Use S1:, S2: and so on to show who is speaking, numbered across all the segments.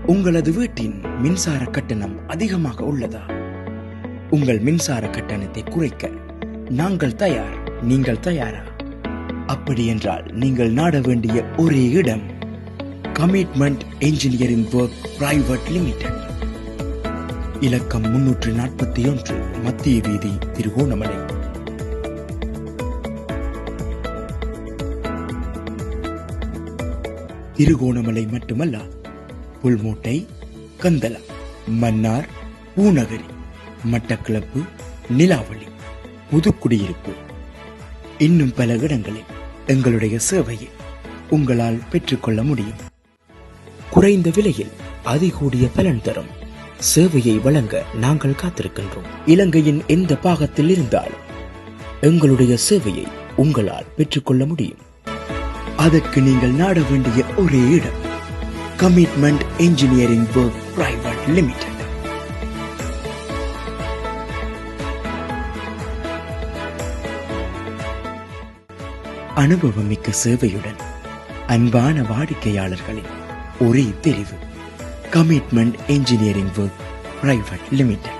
S1: உங்களது வீட்டின் மின்சார கட்டணம் அதிகமாக உள்ளதா? உங்கள் மின்சார கட்டணத்தை குறைக்க நாங்கள் தயார். நீங்கள் தயாரா? அப்படி என்றால் நீங்கள் நாட வேண்டிய ஒரே இடம் commitment engineering work private limited. இலக்கம் 341 மத்திய வீதி, திருகோணமலை. திருகோணமலை மட்டுமல்ல, புல்மோட்டை, கந்தளம், மன்னார், பூநகரி, மட்டக்களப்பு, நிலாவளி, புதுக்குடியிருப்பு இன்னும் பல இடங்களில் எங்களுடைய சேவையை உங்களால் பெற்றுக்கொள்ள முடியும். குறைந்த விலையில் அதிகூடிய பலன் தரும் சேவையை வழங்க நாங்கள் காத்திருக்கின்றோம். இலங்கையின் எந்த பாகத்தில் இருந்தாலும் எங்களுடைய சேவையை உங்களால் பெற்றுக்கொள்ள முடியும். அதற்கு நீங்கள் நாட வேண்டிய ஒரே இடம் commitment engineering work private limited. அனுபவமிக்க சேவையுடன் அன்பான வாடிக்கையாளர்களின் ஒரே தெரிவு commitment engineering work private limited.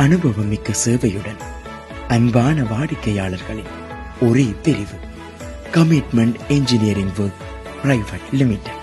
S1: அனுபவமிக்க சேவையுடன் அன்பான வாடிக்கையாளர்களின் ஒரே தெரிவு commitment engineering work private limited.